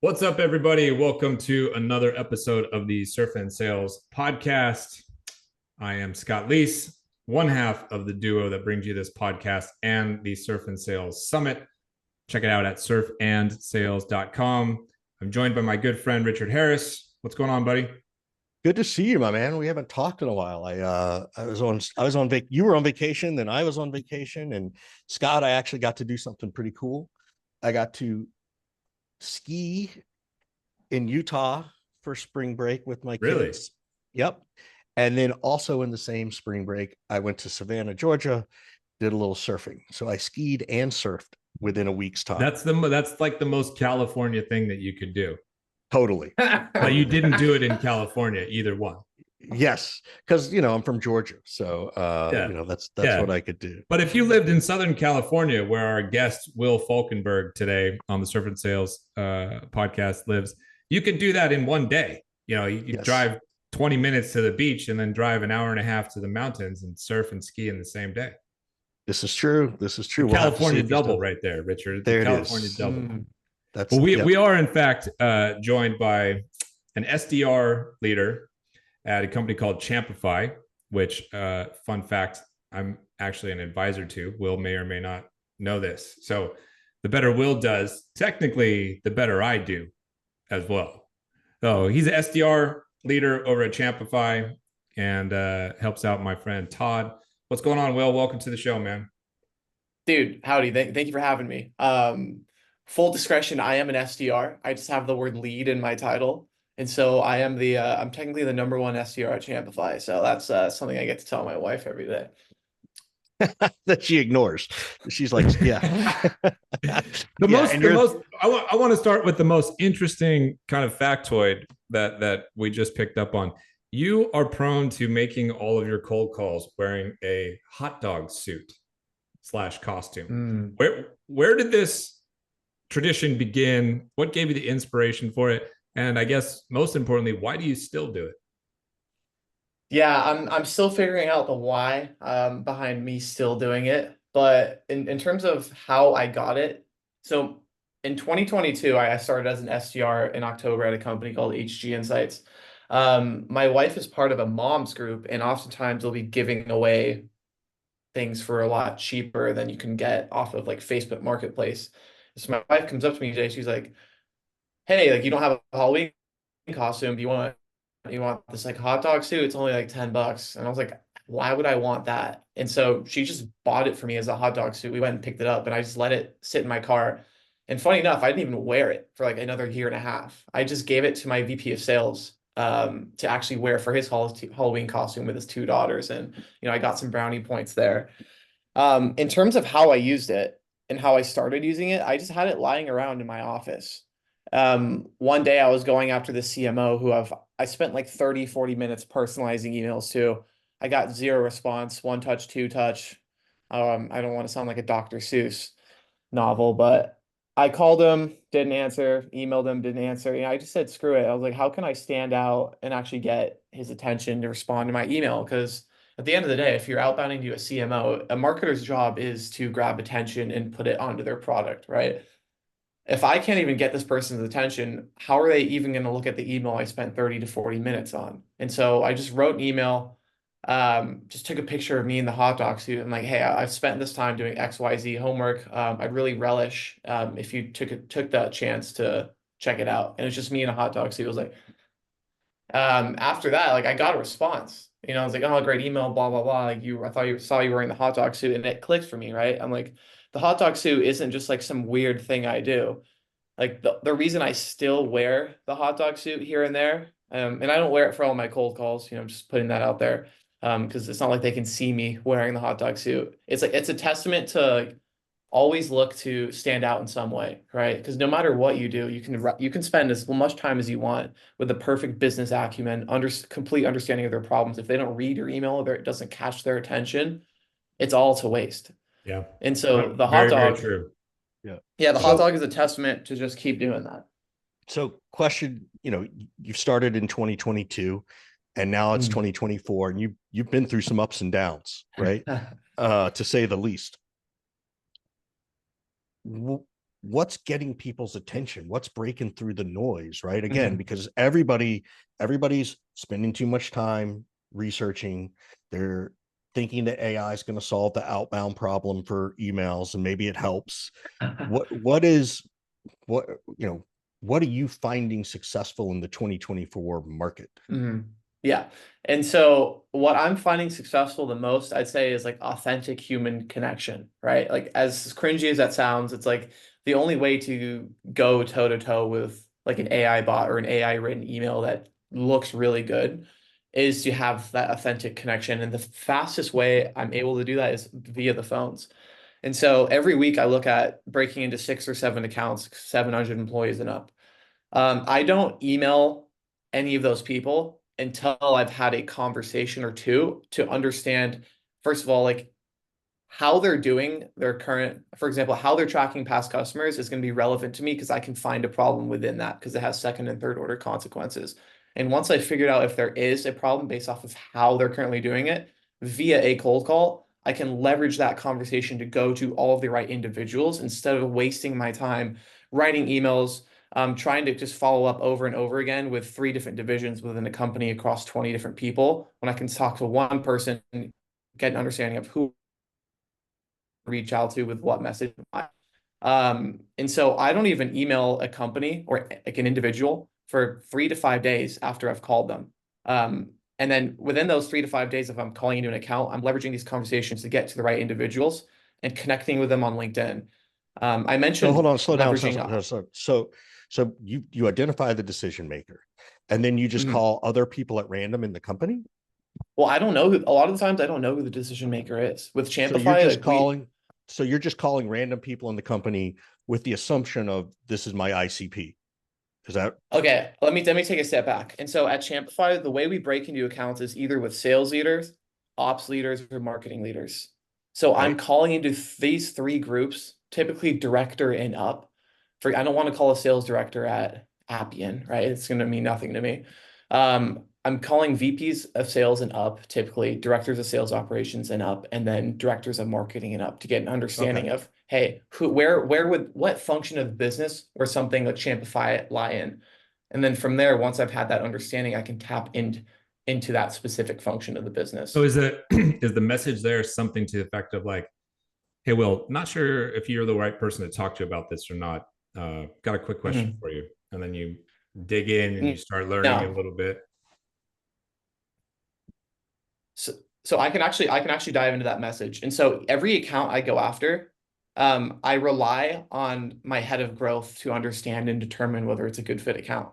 What's up, everybody? Welcome to another episode of the Surf and Sales podcast. I am Scott Leese, one half of the duo that brings you this podcast and the Surf and Sales Summit. Check it out at surfandsales.com. I'm joined by my good friend, Richard Harris. What's going on, buddy? Good to see you, my man. We haven't talked in a while. You were on vacation, then I was on vacation, and Scott, I actually got to do something pretty cool. I got to ski in Utah for spring break with my kids. Really? Yep. And then also in the same spring break, I went to Savannah, Georgia, did a little surfing. So I skied and surfed within a week's time. That's like the most California thing that you could do. Totally. But you didn't do it in California, either one. Yes, because I'm from Georgia, so that's what I could do. But if you lived in Southern California, where our guest Will Falkenborg today on the Surf and Sales podcast lives, you could do that in one day. You drive 20 minutes to the beach and then drive an hour and a half to the mountains and surf and ski in the same day. This is true. We'll California double right there, Richard. There California it is. Double. We are in fact joined by an SDR leader at a company called Champify, which, fun fact, I'm actually an advisor to. Will may or may not know this. So the better Will does, technically, the better I do as well. So he's an SDR leader over at Champify and helps out my friend Todd. What's going on, Will? Welcome to the show, man. Dude, howdy. Thank you for having me. Full discretion, I am an SDR. I just have the word lead in my title. And so I'm technically the number one SDR at Champify. So that's something I get to tell my wife every day. That she ignores. She's like, yeah. I want to start with the most interesting kind of factoid that we just picked up on. You are prone to making all of your cold calls wearing a hot dog suit / costume. Where did this tradition begin? What gave you the inspiration for it? And I guess most importantly, why do you still do it? Yeah, I'm still figuring out the why behind me still doing it. But in terms of how I got it, so in 2022, I started as an SDR in October at a company called HG Insights. My wife is part of a mom's group, and oftentimes they'll be giving away things for a lot cheaper than you can get off of like Facebook Marketplace. So my wife comes up to me today, she's like, hey, like you don't have a Halloween costume. Do you want this like hot dog suit? It's only like $10. And I was like, why would I want that? And so she just bought it for me as a hot dog suit. We went and picked it up and I just let it sit in my car. And funny enough, I didn't even wear it for like another year and a half. I just gave it to my VP of sales to actually wear for his Halloween costume with his two daughters. And, I got some brownie points there. In terms of how I used it and how I started using it, I just had it lying around in my office. One day I was going after the CMO who I spent like 30-40 minutes personalizing emails to. I got zero response, one touch, two touch. I don't want to sound like a Dr. Seuss novel, but I called him, didn't answer, emailed him, didn't answer. I just said, screw it. I was like, how can I stand out and actually get his attention to respond to my email? Because at the end of the day, if you're outbounding to a CMO, a marketer's job is to grab attention and put it onto their product, right? If I can't even get this person's attention, how are they even going to look at the email I spent 30 to 40 minutes on? And so I just wrote an email, just took a picture of me in the hot dog suit. I'm like, hey, I've spent this time doing XYZ homework. I'd really relish if you took that chance to check it out. And it's just me in a hot dog suit. It was like, after that, like I got a response. I was like, oh, great email, blah, blah, blah. Like I saw you wearing the hot dog suit, and it clicked for me, right? I'm like, the hot dog suit isn't just like some weird thing I do. Like the reason I still wear the hot dog suit here and there, and I don't wear it for all my cold calls, just putting that out there, because it's not like they can see me wearing the hot dog suit. It's a testament to always look to stand out in some way, right? Because no matter what you do, you can spend as much time as you want with the perfect business acumen, complete understanding of their problems. If they don't read your email or it doesn't catch their attention, it's all to waste. Yeah. And so the hot dog, very true. Yeah, the hot dog is a testament to just keep doing that. So question, you've started in 2022 and now it's 2024 and you've been through some ups and downs, right? To say the least. what's getting people's attention, what's breaking through the noise, right? Again, because everybody's spending too much time researching. They're thinking that AI is going to solve the outbound problem for emails, and maybe it helps. What are you finding successful in the 2024 market? Yeah. And so what I'm finding successful the most, I'd say, is like authentic human connection, right? Like, as cringy as that sounds, it's like the only way to go toe to toe with like an AI bot or an AI written email that looks really good is to have that authentic connection. And the fastest way I'm able to do that is via the phones. And so every week I look at breaking into 6 or 7 accounts, 700 employees and up. I don't email any of those people until I've had a conversation or two to understand, first of all, like how they're doing their current, for example, how they're tracking past customers is going to be relevant to me because I can find a problem within that because it has second and third order consequences. And once I figured out if there is a problem based off of how they're currently doing it via a cold call, I can leverage that conversation to go to all of the right individuals instead of wasting my time writing emails, trying to just follow up over and over again with 3 different divisions within a company across 20 different people when I can talk to one person and get an understanding of who reach out to with what message. And so I don't even email a company or like an individual for 3 to 5 days after I've called them. And then within those 3 to 5 days, if I'm calling into an account, I'm leveraging these conversations to get to the right individuals and connecting with them on LinkedIn. I mentioned so hold on, slow down. leveraging. So you identify the decision maker, and then you just call other people at random in the company. Well, I don't know who, a lot of the times I don't know who the decision maker is. With Champify, so you're just calling random people in the company with the assumption of this is my ICP. Is that okay? Let me take a step back. And so at Champify, the way we break into accounts is either with sales leaders, ops leaders, or marketing leaders. So I'm calling into these 3 groups, typically director and up. I don't want to call a sales director at Appian, right? It's going to mean nothing to me. I'm calling VPs of sales and up, typically directors of sales operations and up, and then directors of marketing and up to get an understanding of, hey, what function of the business or something like Champify lie in? And then from there, once I've had that understanding, I can tap into that specific function of the business. So is the message there something to the effect of like, hey, Will, not sure if you're the right person to talk to about this or not. Got a quick question for you. And then you dig in and you start learning a little bit. So I can actually dive into that message. And so every account I go after, I rely on my head of growth to understand and determine whether it's a good fit account.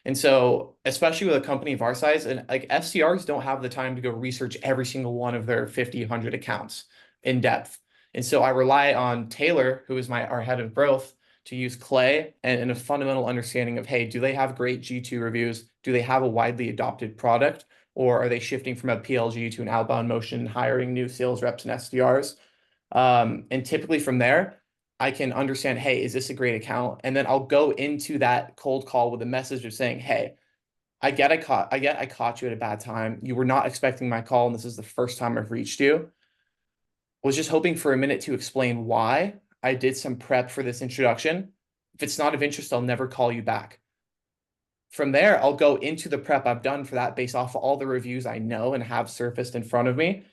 And so, especially with a company of our size, and like SDRs don't have the time to go research every single one of their 50, 100 accounts in depth. And so I rely on Taylor, who is our head of growth, to use Clay and a fundamental understanding of, hey, do they have great G2 reviews? Do they have a widely adopted product? Or are they shifting from a PLG to an outbound motion and hiring new sales reps and SDRs? And typically from there, I can understand, hey, is this a great account? And then I'll go into that cold call with a message of saying, hey, I caught you at a bad time. You were not expecting my call, and this is the first time I've reached you. Was just hoping for a minute to explain why. I did some prep for this introduction. If it's not of interest, I'll never call you back. From there, I'll go into the prep I've done for that based off of all the reviews I know and have surfaced in front of me.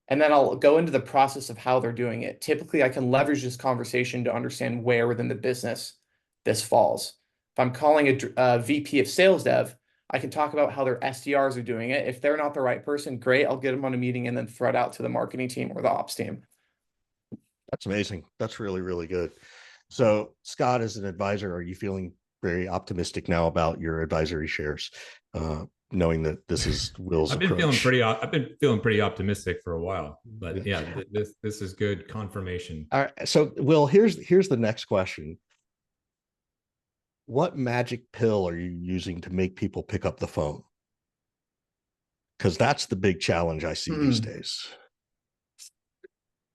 And then I'll go into the process of how they're doing it. Typically, I can leverage this conversation to understand where within the business this falls. If I'm calling a VP of sales dev, I can talk about how their SDRs are doing it. If they're not the right person, great. I'll get them on a meeting and then thread out to the marketing team or the ops team. That's amazing. That's really, really good. So Scott, as an advisor, are you feeling very optimistic now about your advisory shares? Knowing that this is Will's I've been approach. feeling pretty optimistic for a while, but yeah, this is good confirmation. All right. So Will, here's the next question. What magic pill are you using to make people pick up the phone? Because that's the big challenge I see these days.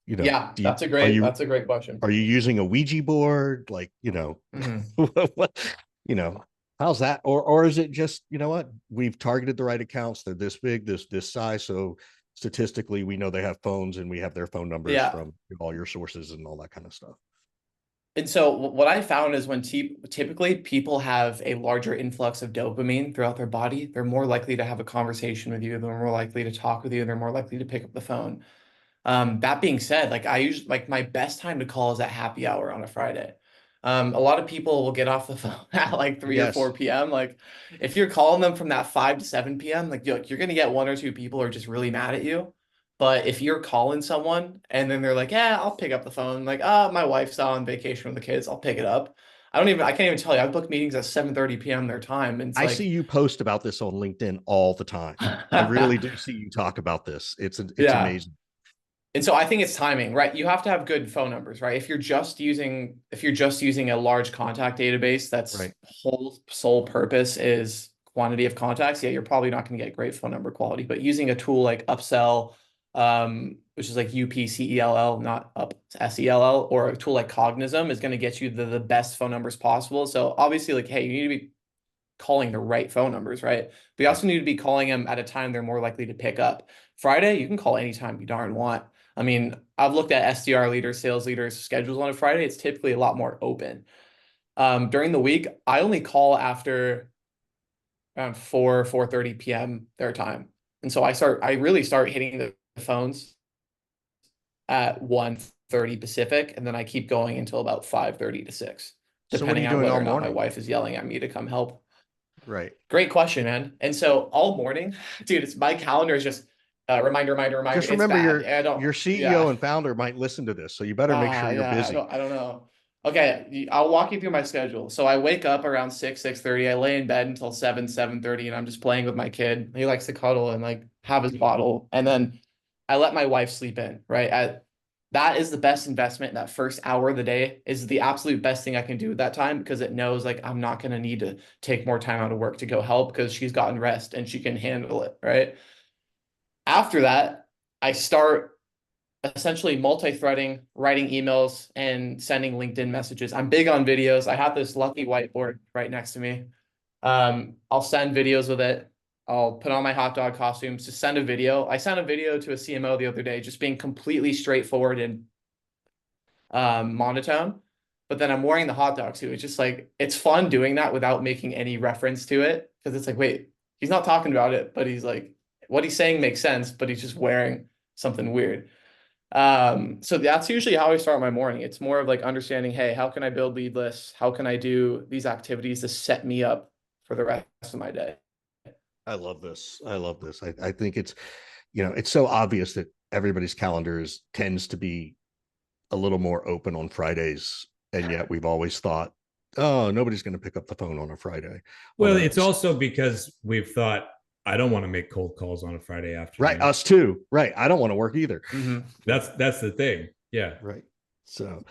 That's a great question. Are you using a Ouija board? Like, what, how's that? Or is it just, you know what? We've targeted the right accounts. They're this big, this size. So statistically, we know they have phones and we have their phone numbers from all your sources and all that kind of stuff. And so what I found is when typically people have a larger influx of dopamine throughout their body, they're more likely to have a conversation with you, they're more likely to talk with you, they're more likely to pick up the phone. That being said, like I usually like my best time to call is at happy hour on a Friday. A lot of people will get off the phone at like 3 or 4 Yes. p.m. Like if you're calling them from that 5 to 7 p.m., like you're gonna get one or two people who are just really mad at you. But if you're calling someone and then they're like, yeah, I'll pick up the phone, like, my wife's on vacation with the kids, I'll pick it up. I can't even tell you, I book meetings at 7:30 p.m. their time. And it's I see like, you post about this on LinkedIn all the time. I really do see you talk about this. It's yeah. amazing. And so I think it's timing, right? You have to have good phone numbers, right? If you're just using a large contact database that's Right. whole sole purpose is quantity of contacts, yeah, you're probably not going to get great phone number quality. But using a tool like Upsell, which is like UPCELL, not up SELL, or a tool like Cognism is going to get you the best phone numbers possible. So obviously, like, hey, you need to be calling the right phone numbers, right? But you also need to be calling them at a time they're more likely to pick up. Friday, you can call anytime you darn want. I mean, I've looked at SDR leaders, sales leaders' schedules on a Friday. It's typically a lot more open. During the week, I only call after around 4:30 p.m. their time. And so I really start hitting the phones at 1:30 Pacific, and then I keep going until about 5:30 to 6, So what are depending you on doing whether all or not my morning? wife is yelling at me to come help. Right. Great question, man. And so all morning, dude, it's my calendar is just reminder, reminder, reminder. Just It's remember bad. I don't, your yeah. CEO and founder might listen to this, so you better make sure you're Yeah, busy. I don't know. Okay, I'll walk you through my schedule. So I wake up around 6:30. I lay in bed until 7:30, and I'm just playing with my kid. He likes to cuddle and like have his bottle. And then I let my wife sleep in, right? That is the best investment. That first hour of the day is the absolute best thing I can do at that time because it knows like I'm not going to need to take more time out of work to go help because she's gotten rest and she can handle it, right? After that, I start essentially multi-threading, writing emails, and sending LinkedIn messages. I'm big on videos. I have this lucky whiteboard right next to me. I'll send videos with it. I'll put on my hot dog costumes to send a video. I sent a video to a CMO the other day, just being completely straightforward and monotone. But then I'm wearing the hot dog too. It's just like it's fun doing that without making any reference to it because it's like, wait, he's not talking about it, but he's like, what he's saying makes sense, but he's just wearing something weird. So that's usually how I start my morning. It's more of like understanding, hey, how can I build lead lists? How can I do these activities to set me up for the rest of my day? I love this. I love this. I think it's, it's so obvious that everybody's calendars tends to be a little more open on Fridays. And yet we've always thought, oh, nobody's going to pick up the phone on a Friday. Well, it's also because we've thought, I don't want to make cold calls on a Friday afternoon. Right. Us too. Right. I don't want to work either. Mm-hmm. That's the thing. Yeah. Right. So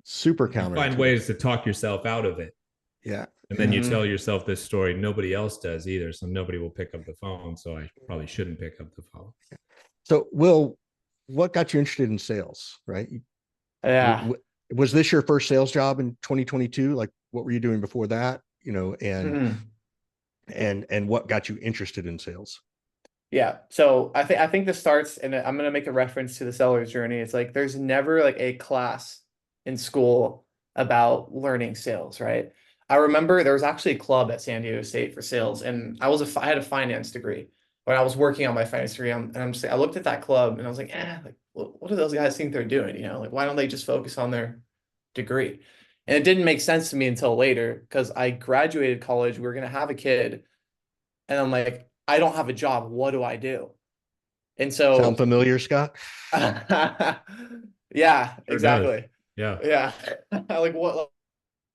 super You find ways to talk yourself out of it. Yeah. And then you tell yourself this story. Nobody else does either. So nobody will pick up the phone. So I probably shouldn't pick up the phone. So Will, what got you interested in sales? Right. Yeah. Was this your first sales job in 2022? Like what were you doing before that? And what got you interested in sales? Yeah. So I think this starts, and I'm gonna make a reference to the seller's journey. It's like there's never like a class in school about learning sales, right? I remember there was actually a club at San Diego State for sales, and I had a finance degree. When I was working on my finance degree, I looked at that club and I was like, like what do those guys think they're doing? Like why don't they just focus on their degree? And it didn't make sense to me until later because I graduated college. We were gonna have a kid, and I'm like, I don't have a job. What do I do? And so, sound familiar, Scott? yeah, Sure exactly. does. Yeah. Yeah. Like what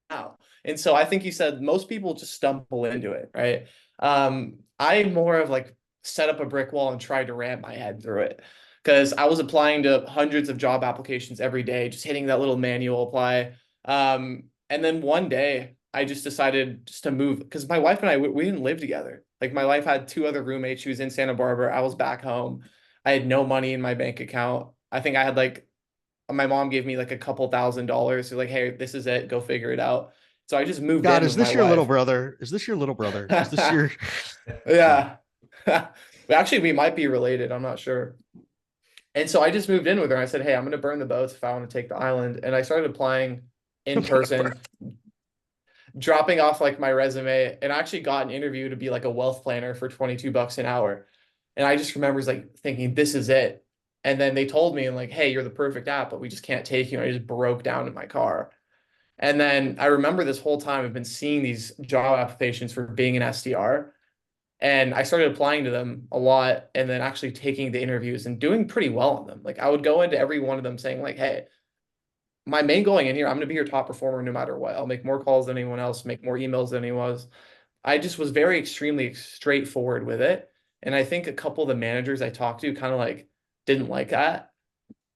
now? And so I think you said most people just stumble into it, right? I more of like set up a brick wall and tried to ram my head through it because I was applying to hundreds of job applications every day, just hitting that little manual apply. And then one day I just decided just to move because my wife and I, we didn't live together. Like my wife had two other roommates. She was in Santa Barbara. I was back home. I had no money in my bank account. I think I had like my mom gave me like a couple $1,000. So like, hey, this is it. Go figure it out. So I just moved God, in is with this my your little wife. brother? Is this your little brother? Is this your? Yeah. Actually, we might be related. I'm not sure. And so I just moved in with her. I said, hey, I'm going to burn the boats if I want to take the island. And I started applying in person, dropping off like my resume, and I actually got an interview to be like a wealth planner for $22 an hour. And I just remember like thinking, this is it. And then they told me, like, hey, you're the perfect app, but we just can't take you. And I just broke down in my car. And then I remember this whole time I've been seeing these job applications for being an SDR. And I started applying to them a lot and then actually taking the interviews and doing pretty well on them. Like I would go into every one of them saying like, hey, my main going in here, I'm going to be your top performer no matter what. I'll make more calls than anyone else, make more emails than anyone else. I just was very extremely straightforward with it. And I think a couple of the managers I talked to kind of like didn't like that.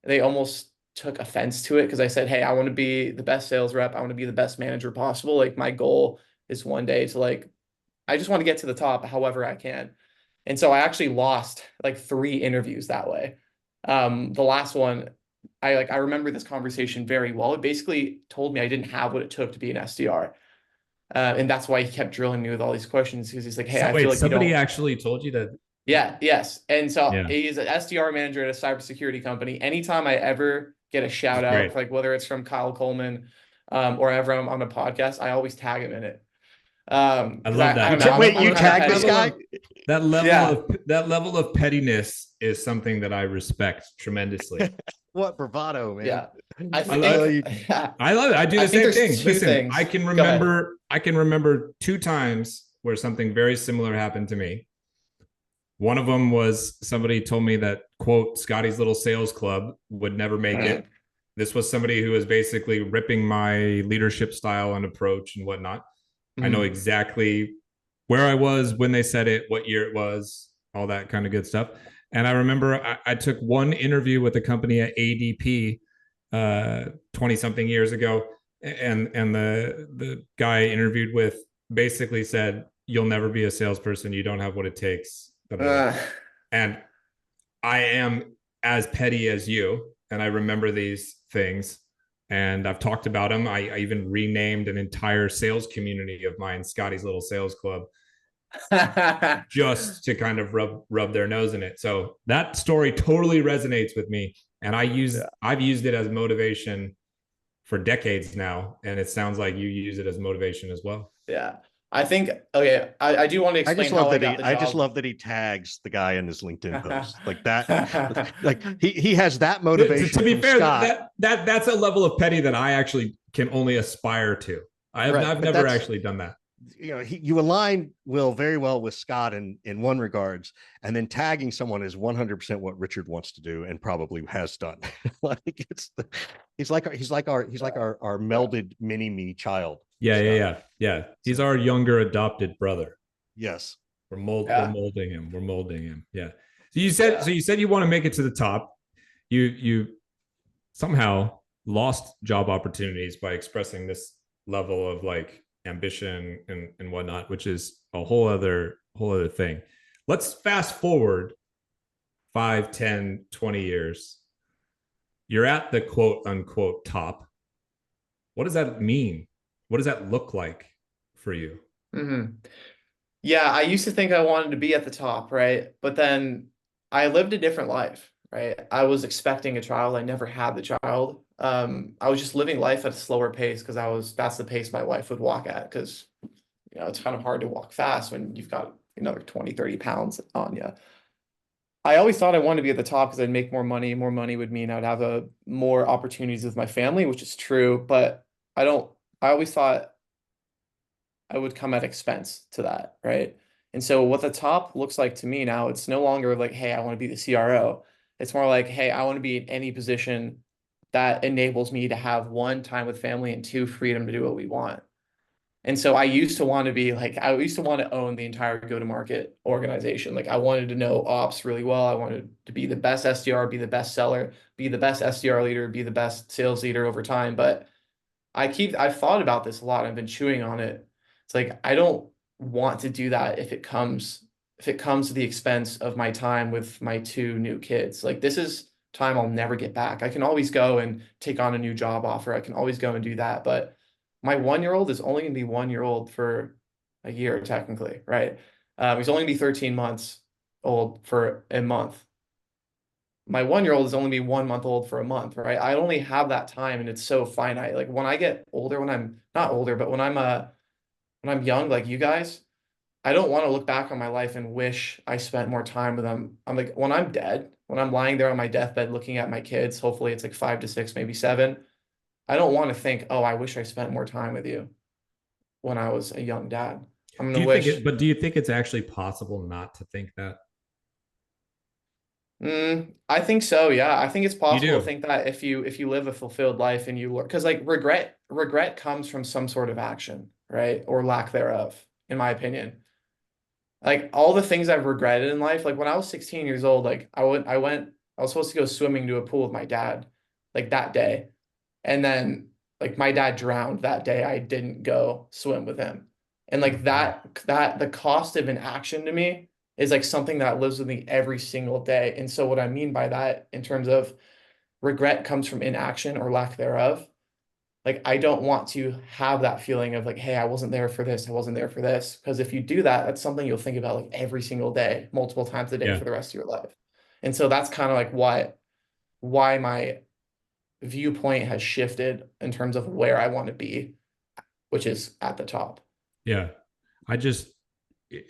They almost took offense to it because I said, hey, I want to be the best sales rep. I want to be the best manager possible. Like my goal is one day to like, I just want to get to the top however I can. And so I actually lost like 3 interviews that way. The last one, I remember this conversation very well. It basically told me I didn't have what it took to be an SDR. And that's why he kept drilling me with all these questions because he's like, hey, So I wait, feel like somebody actually told you that? Yeah, yes. And so Yeah. he's an SDR manager at a cybersecurity company. Anytime I ever get a shout out, Great. like whether it's from Kyle Coleman or ever I'm on a podcast, I always tag him in it. I love that. I don't know, Wait, you tagged this guy? That level Yeah. that level of pettiness is something that I respect tremendously. What bravado, man. Yeah. I think, I love it. I do the same there's thing. 2 Listen, things. I can remember 2 times where something very similar happened to me. One of them was somebody told me that, quote, Scotty's little sales club would never make it. This was somebody who was basically ripping my leadership style and approach and whatnot. I know exactly where I was when they said it, what year it was, all that kind of good stuff. And I remember I took one interview with a company at ADP 20 something years ago. And the guy I interviewed with basically said, you'll never be a salesperson. You don't have what it takes. And I am as petty as you. And I remember these things. And I've talked about them. I even renamed an entire sales community of mine, Scotty's Little Sales Club, just to kind of rub their nose in it. So that story totally resonates with me. And I've used it as motivation for decades now. And it sounds like you use it as motivation as well. Yeah. I think, okay, I do want to explain how I got the job. I just love that he tags the guy in his LinkedIn post like that. Like he has that motivation. To be fair, Scott. that's a level of petty that I actually can only aspire to. I've never actually done that. You know, you align Will very well with Scott in one regards, and then tagging someone is 100% what Richard wants to do and probably has done. Like he's like our melded mini me child. Yeah. He's our younger adopted brother. Yes. We're molding him. Yeah. So you said you want to make it to the top. You somehow lost job opportunities by expressing this level of like ambition and whatnot, which is a whole other thing. Let's fast forward 5, 10, 20 years. You're at the quote unquote top. What does that mean? What does that look like for you? Yeah, I used to think I wanted to be at the top, right? But then I lived a different life, right? I was expecting a child. I never had the child. I was just living life at a slower pace because that's the pace my wife would walk at because, you know, it's kind of hard to walk fast when you've got another 20, 30 pounds on you. I always thought I wanted to be at the top because I'd make more money. More money would mean I'd have more opportunities with my family, which is true. But I always thought I would come at expense to that, right? And so what the top looks like to me now, it's no longer like, hey, I want to be the CRO. It's more like, hey, I want to be in any position that enables me to have 1, time with family, and 2, freedom to do what we want. And so I used to want to own the entire go-to-market organization. Like I wanted to know ops really well. I wanted to be the best SDR, be the best seller, be the best SDR leader, be the best sales leader over time. But I've thought about this a lot. I've been chewing on it. It's like, I don't want to do that if it comes to the expense of my time with my 2 new kids. Like this is time I'll never get back. I can always go and take on a new job offer. I can always go and do that. But my 1-year-old is only going to be 1-year-old for a year, technically, right? He's only going to be 13 months old for a month. my 1-year-old is only be 1 month old for a month, right? I only have that time and it's so finite. Like when I get older, when I'm not older, but when I'm young, like you guys, I don't want to look back on my life and wish I spent more time with them. I'm like, when I'm dead, when I'm lying there on my deathbed looking at my kids, hopefully it's like 5 to 6, maybe 7. I don't want to think, oh, I wish I spent more time with you when I was a young dad. I'm Do gonna you think wish. it, but do you think it's actually possible not to think that? I think so. Yeah, I think it's You possible to do. think that if you live a fulfilled life and you learn, because like regret comes from some sort of action, right, or lack thereof, in my opinion. Like all the things I've regretted in life, like when I was 16 years old, like I was supposed to go swimming to a pool with my dad, like that day. And then like my dad drowned that day. I didn't go swim with him. And like that the cost of inaction to me is like something that lives with me every single day. And so what I mean by that in terms of regret comes from inaction or lack thereof. Like I don't want to have that feeling of like, hey, I wasn't there for this, I wasn't there for this. Because if you do that, that's something you'll think about like every single day, multiple times a day Yeah. for the rest of your life. And so that's kind of like why my viewpoint has shifted in terms of where I want to be, which is at the top. Yeah. I just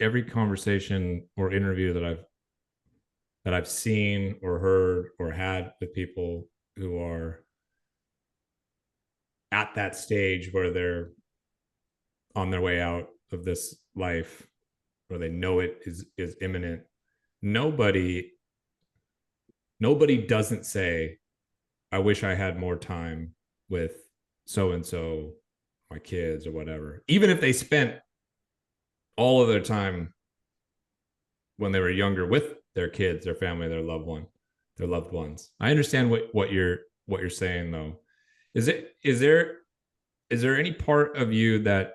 every conversation or interview that I've seen or heard or had with people who are at that stage where they're on their way out of this life, where they know it is imminent. Nobody doesn't say, I wish I had more time with so and so, my kids or whatever. Even if they spent all of their time when they were younger with their kids, their family, their loved ones. I understand what you're saying though. Is there any part of you that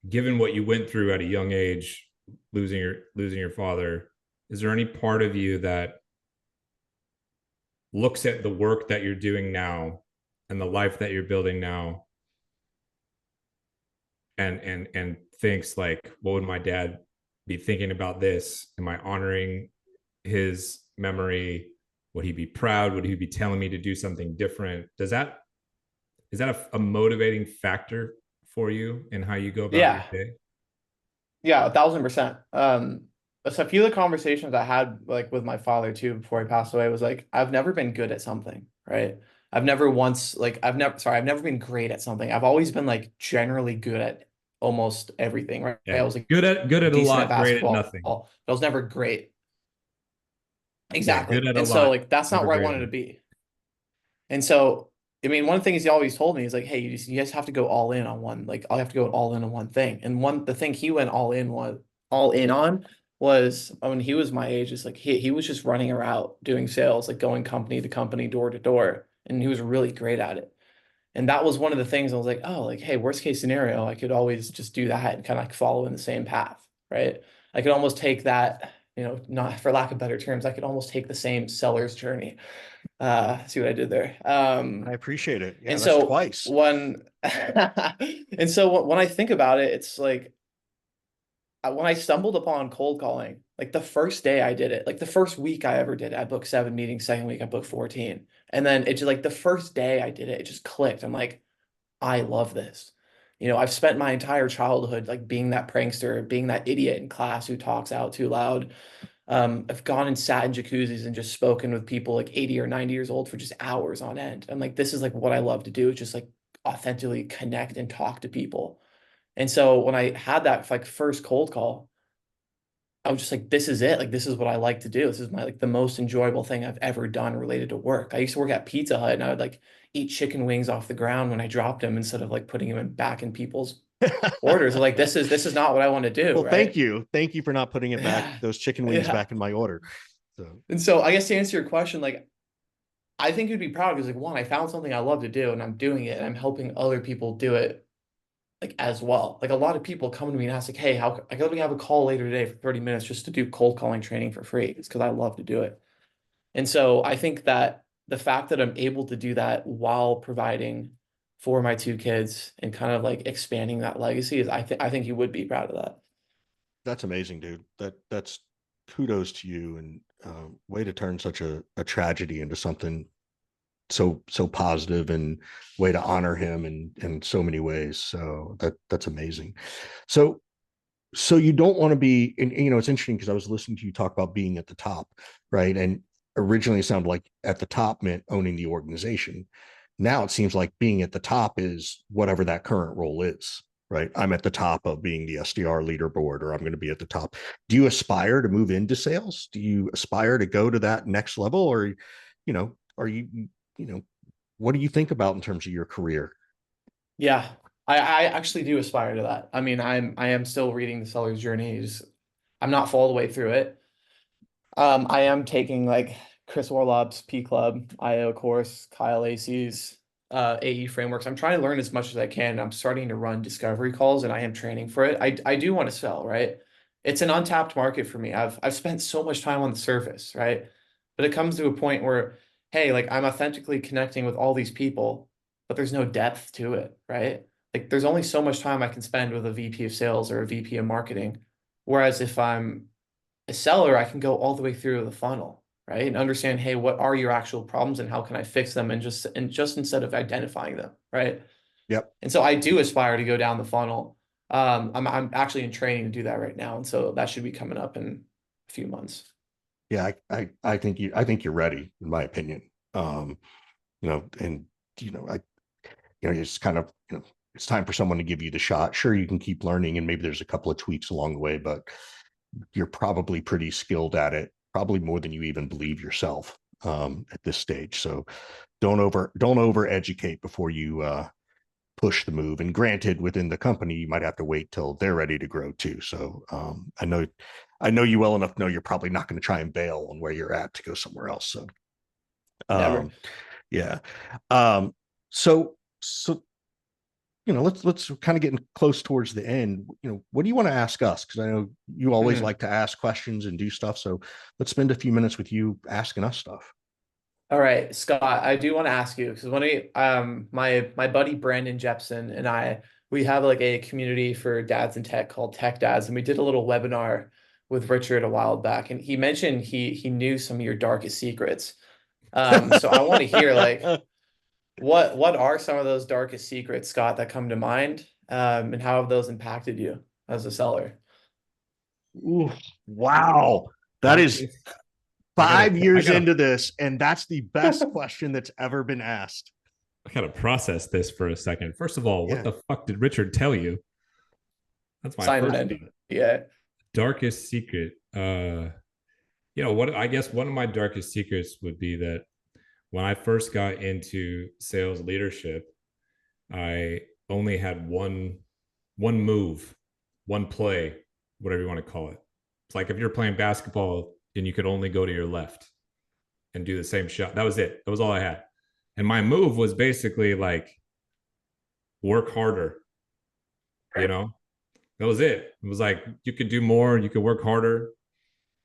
given what you went through at a young age, losing your father, is there any part of you that looks at the work that you're doing now and the life that you're building now and thinks like, what would my dad be thinking about this? Am I honoring his memory? Would he be proud? Would he be telling me to do something different? Is that a motivating factor for you in how you go about your Yeah, day? yeah, 1,000%. So a few of the conversations I had like with my father too before he passed away was like, I've never been good at something, right? I've never been great at something. I've always been like generally good at almost everything, right? Yeah. I was like Good at a decent at lot, great at basketball, nothing. but I was never great. Yeah, Exactly. good at a And so lot, like that's not never where I great at wanted to nothing. be. And so I mean, one of the things he always told me is like, hey, you guys have to go all in on one. Like, I have to go all in on one thing. And the thing he went all in on was when he was my age. Is like he was just running around doing sales, like going company to company, door to door, and he was really great at it. And that was one of the things I was like, oh, like, hey, worst case scenario, I could always just do that and kind of like follow in the same path, right? I could almost take that, not for lack of better terms, I could almost take the same seller's journey. See what I did there. I appreciate it. Yeah, And that's so twice. when I think about it, it's like when I stumbled upon cold calling, like the first day I did it, like the first week I ever did it, I booked 7 meetings, second week I booked 14. And then it just like the first day I did it, it just clicked. I'm like, I love this. I've spent my entire childhood like being that prankster, being that idiot in class who talks out too loud. I've gone and sat in jacuzzis and just spoken with people like 80 or 90 years old for just hours on end. I'm like, this is like what I love to do, is just like authentically connect and talk to people. And so when I had that like first cold call, I was just like, this is it. Like, this is what I like to do. This is my like the most enjoyable thing I've ever done related to work. I used to work at Pizza Hut and I would like eat chicken wings off the ground when I dropped them instead of like putting them back in people's orders. Like, this is not what I want to do, Well, right? thank you for not putting it back, Yeah. those chicken wings Yeah. back in my order. So And so I guess to answer your question, like I think you'd be proud because like one, I found something I love to do and I'm doing it and I'm helping other people do it like as well. Like a lot of people come to me and ask like, hey, how I could have a call later today for 30 minutes just to do cold calling training for free. It's because I love to do it. And so I think that the fact that I'm able to do that while providing for my 2 kids and kind of like expanding that legacy is I think you would be proud of that. that's amazing, dude. That's kudos to you. And Way to turn such a tragedy into something so positive, and way to honor him in so many ways. So that's amazing. So you don't want to be, and it's interesting because I was listening to you talk about being at the top, right? And originally it sounded like at the top meant owning the organization. Now it seems like being at the top is whatever that current role is, right? I'm at the top of being the SDR leaderboard, or I'm going to be at the top. Do you aspire to move into sales? Do you aspire to go to that next level? Or, are you, what do you think about in terms of your career? Yeah, I actually do aspire to that. I mean, I am still reading the seller's journeys. I'm not all the way through it. I am taking like Chris Warlob's P Club, IO course, Kyle Lacey's AE frameworks. I'm trying to learn as much as I can. I'm starting to run discovery calls and I am training for it. I do want to sell, right? It's an untapped market for me. I've spent so much time on the surface, right? But it comes to a point where, hey, like I'm authentically connecting with all these people, but there's no depth to it, right? Like there's only so much time I can spend with a VP of sales or a VP of marketing. Whereas if I'm a seller, I can go all the way through the funnel, right? And understand, hey, what are your actual problems and how can I fix them? And just instead of identifying them, right? Yep. And so I do aspire to go down the funnel. I'm actually in training to do that right now, and so that should be coming up in a few months. Yeah, I think you're ready, in my opinion. And I it's kind of, it's time for someone to give you the shot. Sure, you can keep learning, and maybe there's a couple of tweaks along the way, but you're probably pretty skilled at it, probably more than you even believe yourself at this stage. So don't over educate before you push the move. And granted, within the company, you might have to wait till they're ready to grow too. So I know you well enough to know you're probably not going to try and bail on where you're at to go somewhere else. So Never. yeah. So let's kind of getting close towards the end. What do you want to ask us? Because I know you always like to ask questions and do stuff. So let's spend a few minutes with you asking us stuff. All right, Scott, I do want to ask you because my buddy Brandon Jepson and we have like a community for dads in tech called Tech Dads, and we did a little webinar with Richard a while back, and he mentioned he knew some of your darkest secrets. So I want to hear like what are some of those darkest secrets, Scott, that come to mind, and how have those impacted you as a seller? Ooh, wow, that is 5 years into this, and that's the best question that's ever been asked. I gotta process this for a second. First of all, what the fuck did Richard tell you? That's my first. Yeah. Darkest secret. What I guess one of my darkest secrets would be that when I first got into sales leadership, I only had one move, one play, whatever you want to call it. It's like if you're playing basketball and you could only go to your left and do the same shot. That was it. That was all I had. And my move was basically like work harder. That was it. It was like you could do more, you could work harder,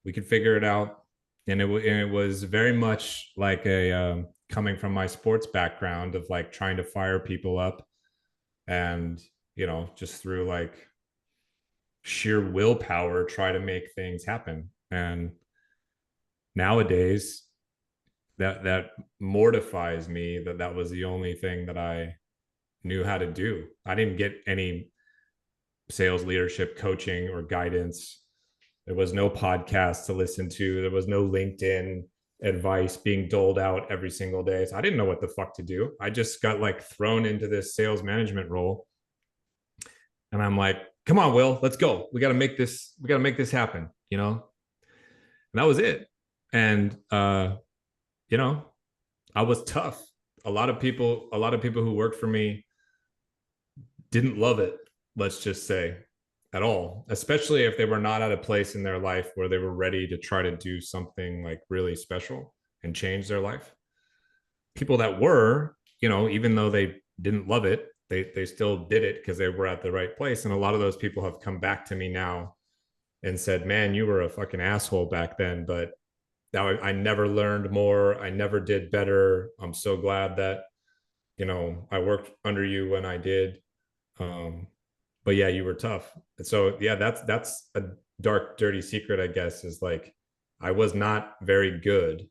we could figure it out. And it was very much like a coming from my sports background of like trying to fire people up, and just through like sheer willpower try to make things happen. And nowadays that mortifies me that was the only thing that I knew how to do. I didn't get any sales leadership coaching or guidance. There was no podcast to listen to. There was no LinkedIn advice being doled out every single day. So I didn't know what the fuck to do. I just got like thrown into this sales management role. And I'm like, come on, Will, let's go. We got to make this happen, And that was it. And, I was tough. A lot of people who worked for me didn't love it, let's just say, at all, especially if they were not at a place in their life where they were ready to try to do something like really special and change their life. People that were, even though they didn't love it, they still did it because they were at the right place. And a lot of those people have come back to me now and said, man, you were a fucking asshole back then, but now I never learned more. I never did better. I'm so glad that, I worked under you when I did. But yeah, you were tough. And so, yeah, that's a dark, dirty secret, I guess, is like, I was not very good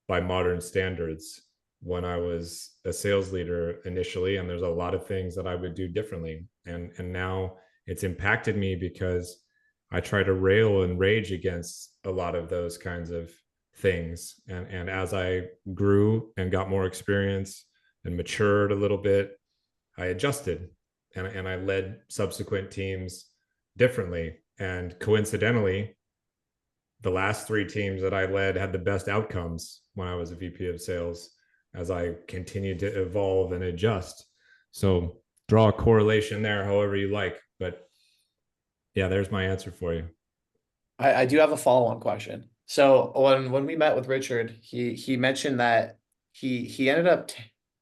by modern standards when I was a sales leader initially, and there's a lot of things that I would do differently. And now it's impacted me because I try to rail and rage against a lot of those kinds of things. And as I grew and got more experience and matured a little bit, I adjusted and I led subsequent teams differently. And coincidentally, the last 3 teams that I led had the best outcomes when I was a VP of sales as I continued to evolve and adjust. So draw a correlation there however you like. But yeah, there's my answer for you. I do have a follow-on question. So when we met with Richard, he mentioned that he ended up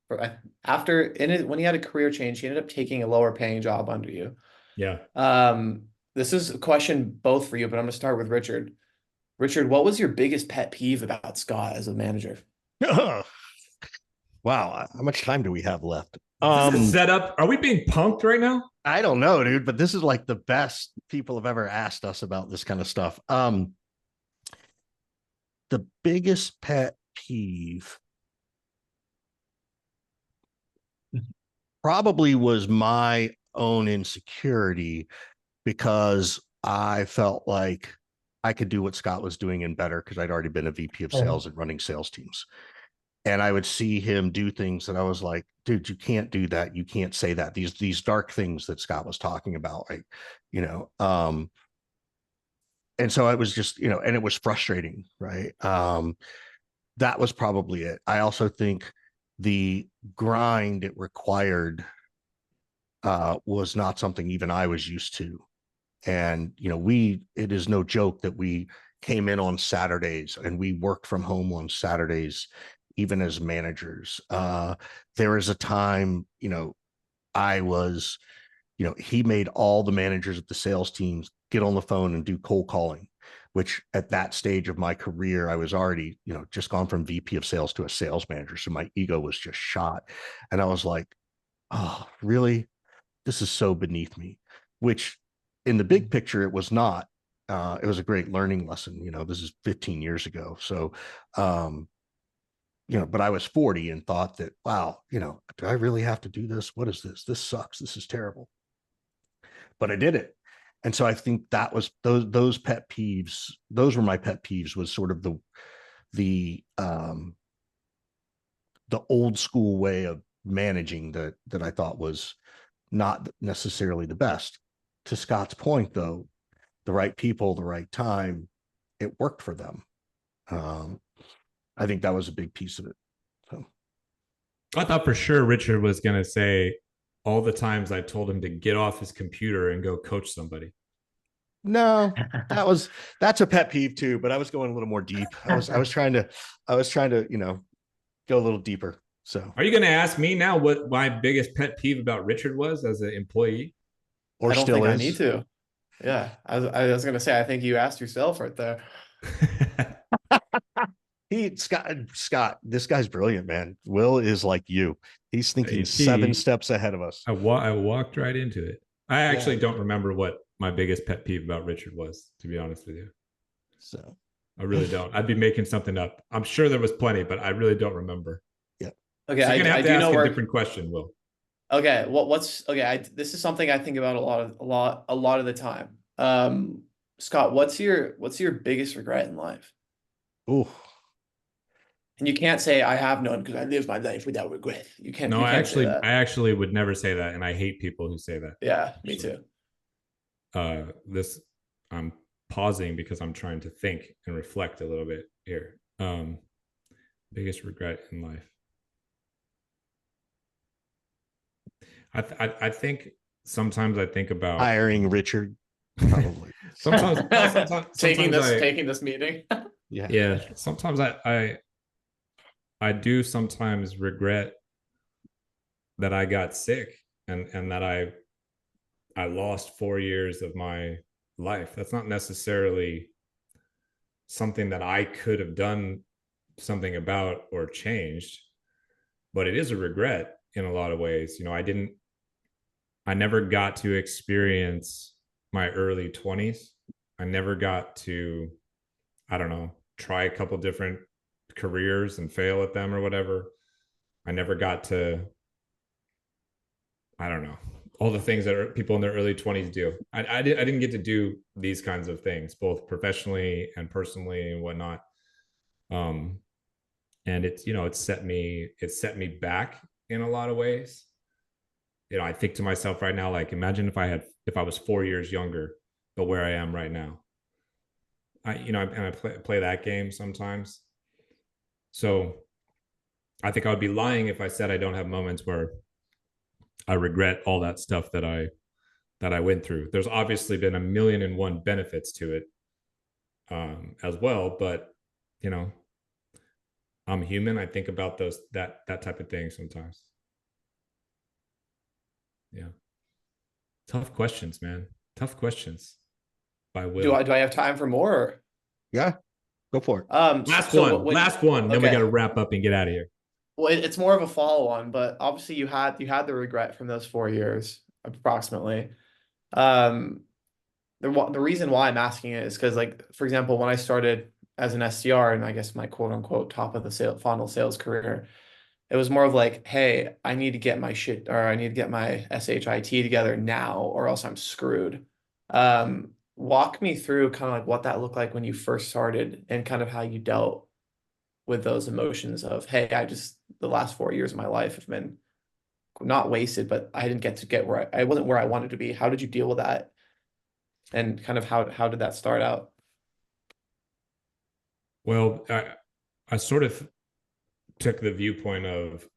when he had a career change, he ended up taking a lower paying job under you. Yeah. This is a question both for you, but I'm gonna start with Richard. Richard, what was your biggest pet peeve about Scott as a manager? Wow, how much time do we have left? Is this a setup? Are we being punked right now? I don't know, dude, but this is like the best people have ever asked us about this kind of stuff. The biggest pet peeve probably was my own insecurity, because I felt like I could do what Scott was doing and better because I'd already been a VP of sales and running sales teams. And I would see him do things that I was like, dude, you can't do that. You can't say that. These dark things that Scott was talking about, like, and so it was just, and it was frustrating, right? That was probably it. I also think the grind it required was not something even I was used to. And, it is no joke that we came in on Saturdays and we worked from home on Saturdays, even as managers. There was a time, I was, he made all the managers of the sales teams get on the phone and do cold calling, which at that stage of my career, I was already, just gone from VP of sales to a sales manager. So my ego was just shot. And I was like, oh, really? This is so beneath me, which in the big picture, it was not. It was a great learning lesson. This is 15 years ago. So, but I was 40 and thought that, wow, do I really have to do this? What is this? This sucks. This is terrible. But I did it. And so I think that was those pet peeves. Those were my pet peeves, was sort of the old school way of managing that I thought was not necessarily the best. To Scott's point, though, the right people, the right time, it worked for them. I think that was a big piece of it. So I thought for sure Richard was going to say all the times I told him to get off his computer and go coach somebody. No, that's a pet peeve too, but I was going a little more deep. I was trying to, go a little deeper. So are you going to ask me now what my biggest pet peeve about Richard was as an employee? Or I don't still think is? I need to. Yeah. I was going to say, I think you asked yourself right there. Scott, this guy's brilliant, man. Will is like you. He's thinking 7 steps ahead of us. I walked right into it. I actually don't remember what my biggest pet peeve about Richard was, to be honest with you. So I really don't. I'd be making something up. I'm sure there was plenty, but I really don't remember. Yeah. Okay. So you're gonna have to ask a different question, Will. Okay. This is something I think about a lot of the time. Scott, what's your biggest regret in life? Oh. And you can't say I have none because I live my life without regret. You can't. No, I actually would never say that, and I hate people who say that. Yeah, me too. I'm pausing because I'm trying to think and reflect a little bit here. Biggest regret in life. I think sometimes I think about hiring Richard. Probably. sometimes taking this meeting. Yeah. Sometimes I do sometimes regret that I got sick and that I lost 4 years of my life. That's not necessarily something that I could have done something about or changed, but it is a regret in a lot of ways. I never got to experience my early 20s. I never got to I don't know, try a couple different careers and fail at them or whatever. I never got to, I don't know, all the things that people in their early 20s do. I didn't get to do these kinds of things, both professionally and personally and whatnot. And it's, you know, it set me back in a lot of ways. You know, I think to myself right now, like, imagine if I was 4 years younger, but where I am right now. I play that game sometimes. So I think I would be lying if I said I don't have moments where I regret all that stuff that I went through. There's obviously been a million and one benefits to it, as well, but you know, I'm human. I think about that type of thing sometimes. Yeah. Tough questions, man. Tough questions. By Will. Do I have time for more? Yeah, go for it. Last one. Then we got to wrap up and get out of here. Well, it's more of a follow-on, but obviously you had the regret from those 4 years approximately. The reason why I'm asking it is because, like, for example, when I started as an SDR and I guess my quote unquote top of the funnel sales career, it was more of like, hey, I need to get my shit, or I need to get my SHIT together now or else I'm screwed. Walk me through kind of like what that looked like when you first started and kind of how you dealt with those emotions of, hey, the last 4 years of my life have been not wasted, but I didn't get where I wasn't where I wanted to be. How did you deal with that? And kind of how did that start out? Well, I sort of took the viewpoint of,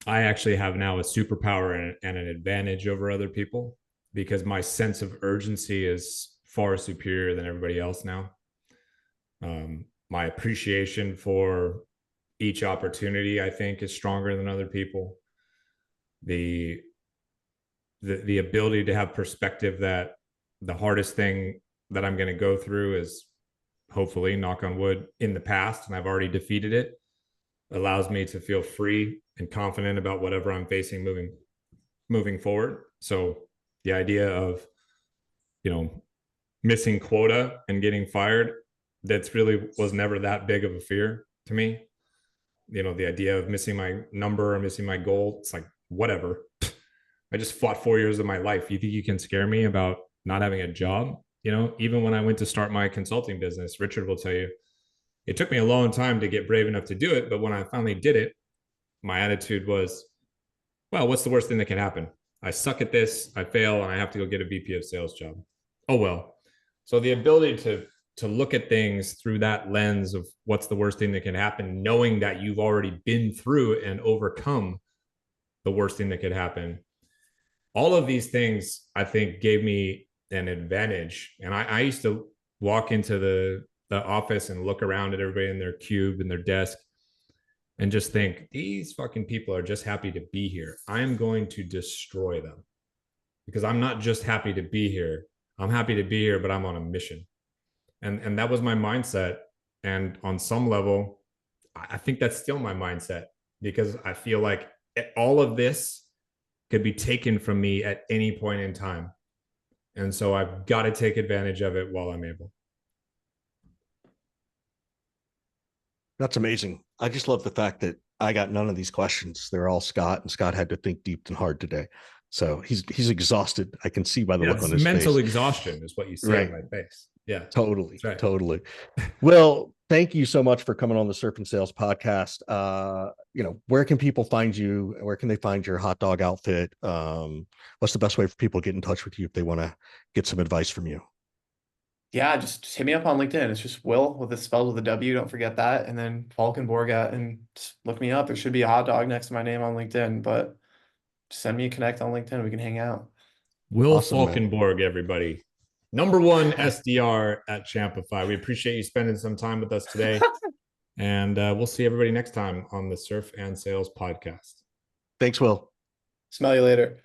I actually have now a superpower and an advantage over other people because my sense of urgency is far superior than everybody else now. My appreciation for each opportunity, I think, is stronger than other people. The ability to have perspective that the hardest thing that I'm going to go through is, hopefully, knock on wood, in the past, and I've already defeated it, allows me to feel free and confident about whatever I'm facing moving forward. So the idea of, you know, missing quota and getting fired, that's really was never that big of a fear to me. You know, the idea of missing my number or missing my goal, it's like, whatever. I just fought 4 years of my life. You think you can scare me about not having a job? You know, even when I went to start my consulting business, Richard will tell you, it took me a long time to get brave enough to do it. But when I finally did it, my attitude was, well, what's the worst thing that can happen? I suck at this, I fail, and I have to go get a VP of sales job. Oh, well. So the ability to look at things through that lens of what's the worst thing that can happen, knowing that you've already been through and overcome the worst thing that could happen. All of these things, I think, gave me an advantage. And I used to walk into the office and look around at everybody in their cube and their desk and just think, these fucking people are just happy to be here. I'm going to destroy them because I'm not just happy to be here. I'm happy to be here, but I'm on a mission. And that was my mindset. And on some level, I think that's still my mindset because I feel like all of this could be taken from me at any point in time. And so I've got to take advantage of it while I'm able. That's amazing. I just love the fact that I got none of these questions. They're all Scott, and Scott had to think deep and hard today. So he's exhausted. I can see by the look on his face. Mental exhaustion is what you see on my face. Yeah, totally. Right. Totally. Well, thank you so much for coming on the Surf and Sales podcast. You know, where can people find you? Where can they find your hot dog outfit? What's the best way for people to get in touch with you if they want to get some advice from you? Yeah, just hit me up on LinkedIn. It's just Will with it spelled with a W. Don't forget that. And then Falkenborg and just look me up. There should be a hot dog next to my name on LinkedIn, but just send me a connect on LinkedIn. We can hang out. Will awesome, Falkenborg, man. Everybody. #1 SDR at Champify. We appreciate you spending some time with us today. And we'll see everybody next time on the Surf and Sales podcast. Thanks, Will. Smell you later.